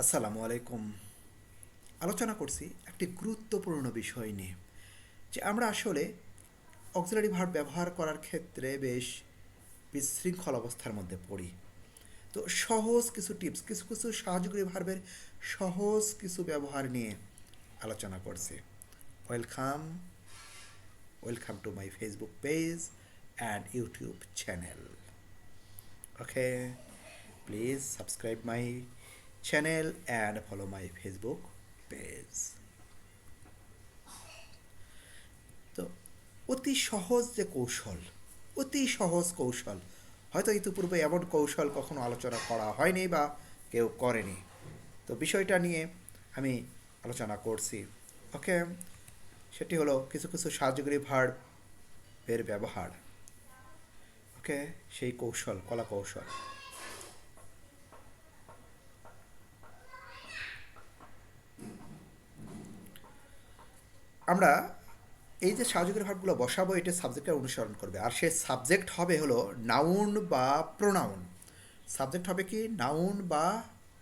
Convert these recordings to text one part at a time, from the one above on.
আসসালামু আলাইকুম। আলোচনা করছি একটি গুরুত্বপূর্ণ বিষয় নিয়ে, যে আমরা আসলে অক্সিলারি ভার্ব ব্যবহার করার ক্ষেত্রে বেশ বিশৃঙ্খল অবস্থার মধ্যে পড়ি। তো সহজ কিছু টিপস, কিছু কিছু সাহায্যকারী ভার্বের সহজ কিছু ব্যবহার নিয়ে আলোচনা করছি। Welcome, welcome to my Facebook page and YouTube channel. Okay, please subscribe my channel and follow my Facebook page. তো অতি সহজ যে কৌশল, অতি সহজ কৌশল, হয়তো ইতিপূর্বে এমন কৌশল কখনো আলোচনা করা হয়নি বা কেউ করেনি। তো বিষয়টা নিয়ে আমি আলোচনা করছি। ওকে, সেটি হলো কিছু কিছু সাহায্যকারী ভার্বের ব্যবহার। ওকে, সেই কৌশল, কলা কৌশল। আমরা এই যে সাহায্যকারী ভার্বগুলো বসাবো, এটা সাবজেক্টের অনুসরণ করবে, আর সে সাবজেক্ট হবে হলো নাউন বা প্রোনাউন। সাবজেক্ট হবে কি নাউন বা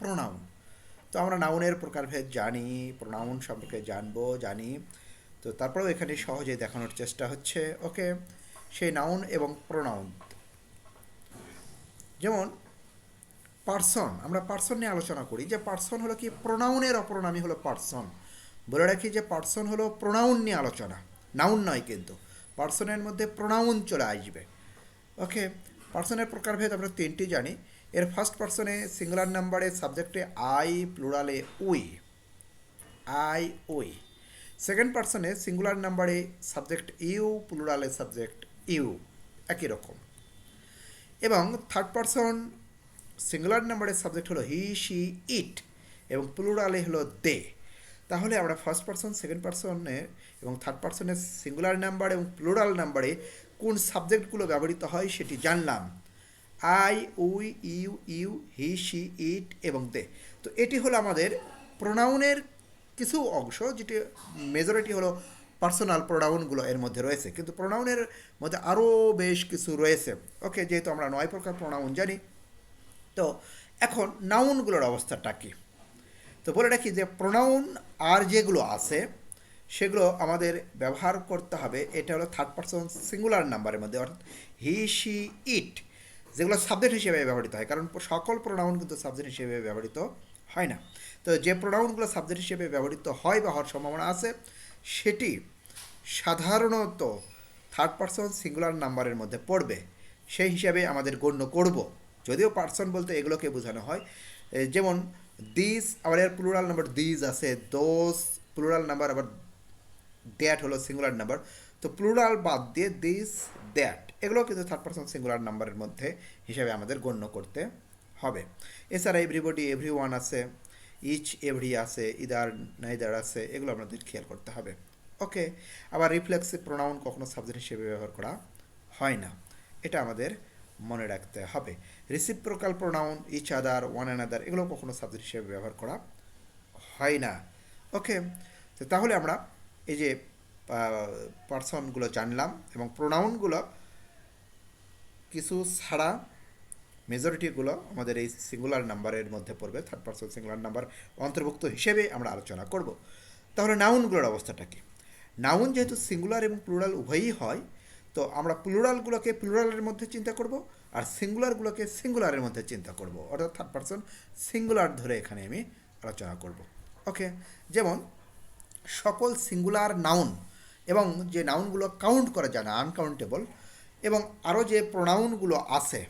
প্রোনাউন। তো আমরা নাউনের প্রকারভেদ জানি, প্রোনাউন সম্পর্কে জানি। তো তারপরেও এখানে সহজে দেখানোর চেষ্টা হচ্ছে। ওকে, সেই নাউন এবং প্রোনাউন, যেমন পার্সন, আমরা পার্সন নিয়ে আলোচনা করি যে পার্সন হলো কি প্রোনাউনের অপরনামই হলো পার্সন। বলে রাখি যে পার্সন হলো প্রোনাউন নিয়ে আলোচনা, নাউন নয়, কিন্তু পার্সনের মধ্যে প্রোনাউন চলে আসবে। ওকে, পার্সনের প্রকারভেদ আমরা তিনটি জানি। এর ফার্স্ট পার্সনে সিঙ্গুলার নাম্বারে সাবজেক্টে আই, প্লুরালে উই, আই উই। সেকেন্ড পার্সনে সিঙ্গুলার নাম্বারে সাবজেক্ট ইউ, প্লুরালে সাবজেক্ট ইউ, একই রকম। এবং থার্ড পার্সন সিঙ্গুলার নাম্বারের সাবজেক্ট হলো হি, শি, ইট, এবং প্লুরালে হলো দে। তাহলে আমরা ফার্স্ট পার্সন, সেকেন্ড পার্সনের এবং থার্ড পার্সনের সিঙ্গুলার নাম্বার এবং প্লুরাল নাম্বারে কোন সাবজেক্টগুলো ব্যবহৃত হয় সেটি জানলাম। I, we, you, you, he, she, it এবং দে। তো এটি হলো আমাদের প্রোনাউনের কিছু অংশ, যেটি মেজরিটি হলো পার্সোনাল প্রোনাউনগুলো এর মধ্যে রয়েছে, কিন্তু প্রোনাউনের মধ্যে আরও বেশ কিছু রয়েছে। ওকে, যেহেতু আমরা 9 প্রকার প্রোনাউন জানি, তো এখন নাউনগুলোর অবস্থাটা কী। তো বলে রাখি যে প্রোনাউন আর যেগুলো আছে সেগুলো আমাদের ব্যবহার করতে হবে, এটা হলো থার্ড পার্সন সিঙ্গুলার নাম্বারের মধ্যে, অর্থাৎ হি, শি, ইট, যেগুলো সাবজেক্ট হিসেবে ব্যবহৃত হয়, কারণ সকল প্রোনাউন কিন্তু সাবজেক্ট হিসেবে ব্যবহৃত হয় না। তো যে প্রোনাউনগুলো সাবজেক্ট হিসেবে ব্যবহৃত হয় বা হওয়ার সম্ভাবনা আছে, সেটি সাধারণত থার্ড পার্সন সিঙ্গুলার নাম্বারের মধ্যে পড়বে, সেই হিসাবে আমাদের গণ্য করব। যদিও পার্সন বলতে এগুলোকে বোঝানো হয়, যেমন দিস, আবার এর প্লুরাল নাম্বার দিস আছে, দোজ প্লুরাল নাম্বার, আবার দ্যাট হলো সিঙ্গুলার নাম্বার। তো প্লুরাল বাদ দিয়ে দিস, দ্যাট, এগুলো কিন্তু থার্ড পার্সন সিঙ্গুলার নাম্বারের মধ্যে হিসাবে আমাদের গণ্য করতে হবে। এছাড়া এভরিবডি, এভরি ওয়ান আছে, ইচ, এভরি আছে, ইদার, নাইদার আছে, এগুলো আমাদের খেয়াল করতে হবে। ওকে, আবার রিফ্লেক্সিভ প্রোনাউন কখনো সাবজেক্ট হিসেবে ব্যবহার করা হয় না, এটা আমাদের মনে রাখতে হবে। Reciprocal pronoun, each other, one another, এগুলো কখনো সাবজেক্ট হিসেবে ব্যবহার করা হয় না। ওকে, তো তাহলে আমরা এই যে পার্সনগুলো জানলাম এবং প্রোনাউনগুলো কিছু ছাড়া মেজরিটিগুলো আমাদের এই সিঙ্গুলার নাম্বারের মধ্যে পড়বে, থার্ড পার্সন সিঙ্গুলার নাম্বার অন্তর্ভুক্ত হিসেবে আমরা আলোচনা করব। তাহলে নাউনগুলোর অবস্থাটা কী। নাউন যেহেতু সিঙ্গুলার এবং প্লুরাল উভয়ই হয়, তো আমরা প্লুরালগুলোকে প্লুরালের মধ্যে চিন্তা করব, আর সিঙ্গুলারগুলোকে সিঙ্গুলারের মধ্যে চিন্তা করব, অর্থাৎ থার্ড পার্সন সিঙ্গুলার ধরে এখানে আমি আলোচনা করব। ওকে, যেমন সকল সিঙ্গুলার নাউন এবং যে নাউনগুলো কাউন্ট করা যায় না, আনকাউন্টেবল, এবং আরও যে প্রোনাউনগুলো আছে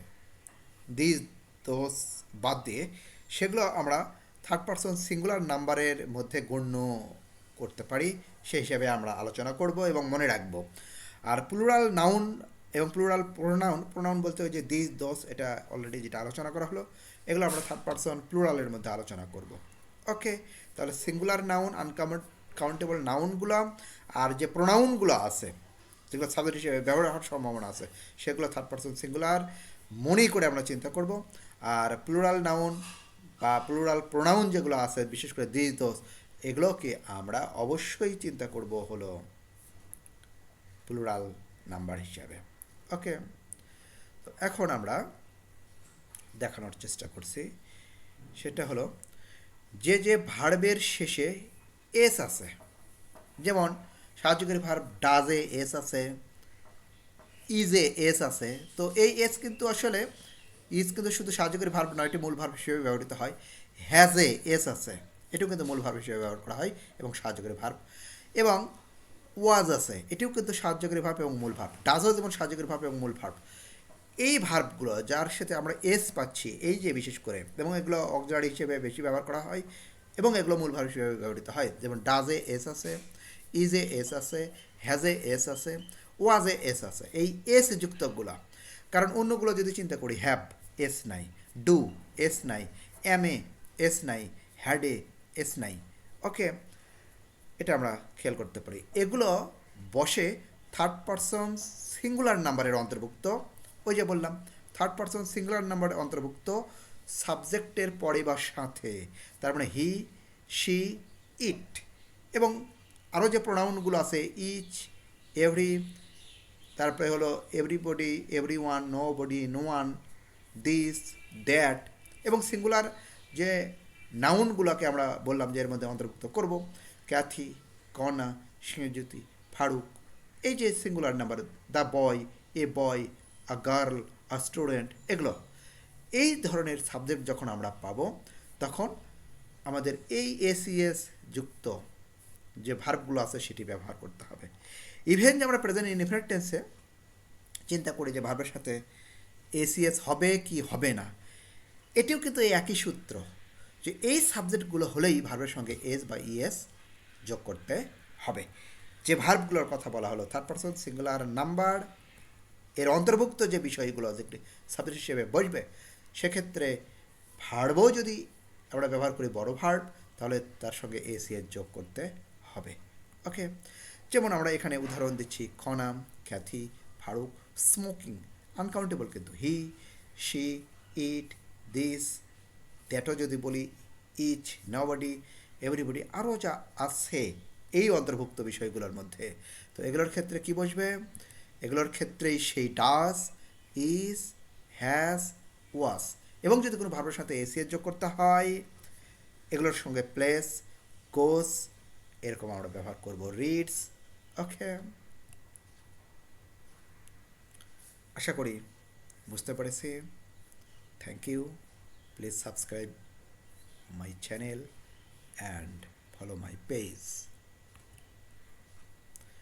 দিস, দোস বাদ দিয়ে, সেগুলো আমরা থার্ড পার্সন সিঙ্গুলার নাম্বারের মধ্যে গণ্য করতে পারি, সেই হিসাবে আমরা আলোচনা করব এবং মনে রাখব। আর প্লুরাল নাউন এবং প্লুরাল প্রোনাউন, প্রোনাউন বলতে ওই যে দিস, দোস, এটা অলরেডি যেটা আলোচনা করা হলো, এগুলো আমরা থার্ড পার্সন প্লুরালের মধ্যে আলোচনা করব। ওকে, তাহলে সিঙ্গুলার নাউন, কাউন্টেবল নাউনগুলো, আর যে প্রোনাউনগুলো আছে যেগুলো সাবজেক্ট হিসেবে ব্যবহার হওয়ার সম্ভাবনা আছে, সেগুলো থার্ড পার্সন সিঙ্গুলার মনেই করে আমরা চিন্তা করব। আর প্লুরাল নাউন বা প্লুরাল প্রোনাউন যেগুলো আছে, বিশেষ করে দিস, দোস, এগুলোকে আমরা অবশ্যই চিন্তা করব হলো প্লুরাল নাম্বার হিসাবে। ওকে, তো এখন আমরা দেখানোর চেষ্টা করছি, সেটা হলো যে যে ভার্বের শেষে এস আছে, যেমন সাহায্যকারী ভার্ব ডাজে এস আছে, ইজে এস আছে। তো এই এস কিন্তু আসলে ইজ কিন্তু শুধু সাহায্যকারী ভার্ব নয়, এটি মূল ভার্ব হিসেবে ব্যবহৃত হয়। হ্যাজে এস আছে, এটিও কিন্তু মূল ভার্ব হিসেবে ব্যবহার করা হয় এবং সাহায্যকারী ভার্ব। এবং ওয়াজ আছে, এটিও কিন্তু সাহায্যকারী ভার্ব এবং মূল ভার্ব। ডাজও যেমন সাহায্যকারী ভার্ব এবং মূল ভার্ব। এই ভার্বগুলো যার সাথে আমরা এস পাচ্ছি, এই যে বিশেষ করে, এবং এগুলো অক্সিলারি হিসেবে বেশি ব্যবহার করা হয় এবং এগুলো মূল ভার্ব হিসেবে ব্যবহৃত হয়। যেমন ডাজে এস আছে, ইজে এস আছে, হ্যাজে এস আছে, ওয়াজে এস আছে। এই এস যুক্তগুলা, কারণ অন্যগুলো যদি চিন্তা করি, হ্যাভ এস নাই, ডু এস নাই, এম এ এস নাই, হ্যাডে এস নাই। ওকে, এটা আমরা খেয়াল করতে পারি। এগুলো বসে থার্ড পারসন সিঙ্গুলার নাম্বারের অন্তর্ভুক্ত। ওই যে বললাম, থার্ড পারসন সিঙ্গুলার নাম্বারের অন্তর্ভুক্ত সাবজেক্টের পরে বা সাথে, তার মানে হি, শি, ইট। এবং আরও যে প্রোনাউনগুলো আছে, ইচ, এভরি, তারপরে হলো everybody, everyone, nobody, no one, this, that, এবং সিঙ্গুলার যে নাউনগুলোকে আমরা বললাম যে এর মধ্যে অন্তর্ভুক্ত করব, ক্যাথি, কনা, সিংহজ্যোতি, ফারুক, এই যে singular number, the boy, A boy, a girl, a student, এগুলো, এই ধরনের সাবজেক্ট যখন আমরা পাবো, তখন আমাদের এই এসিএস যুক্ত যে ভার্বগুলো আছে সেটি ব্যবহার করতে হবে। ইভেন যে আমরা প্রেজেন্ট ইনডিফিনিট টেন্সে চিন্তা করি যে ভার্বের সাথে এসিএস হবে কি হবে না, এটিও কিন্তু এই একই সূত্র, যে এই সাবজেক্টগুলো হলেই ভার্বের সঙ্গে এস বা ইএস যোগ করতে হবে। যে ভার্বগুলোর কথা বলা হলো থার্ড পারসন সিঙ্গুলার নাম্বার, এর অন্তর্ভুক্ত যে বিষয়গুলো যেগুলি সাবজেক্ট হিসেবে বসবে, সেক্ষেত্রে ভার্বও যদি আমরা ব্যবহার করি বড় ভার্ব, তাহলে তার সঙ্গে এসিএস যোগ করতে হবে। ওকে, যেমন আমরা এখানে উদাহরণ দিচ্ছি, খনাম, খ্যাথি, ফারুক, স্মোকিং, আনকাউন্টেবল কিন্তু, হি, শি, ইট, দিস, দ্যাটও যদি বলি, ইচ, নবডি, এভরিবডি, আরও যা আছে এই অন্তর্ভুক্ত বিষয়গুলোর মধ্যে। তো এগুলোর ক্ষেত্রে কি বসবে? এগুলোর ক্ষেত্রেই সেই ডাজ, ইজ, হ্যাজ, ওয়াস, এবং যদি কোনো ভার্বের সাথে এসিএস যোগ করতে হয়, এগুলোর সঙ্গে প্লেস, গোস, এরকম আমরা ব্যবহার করব, রিডস। ওকে, আশা করি বুঝতে পেরেছি। Thank you. Please subscribe my channel and follow my page.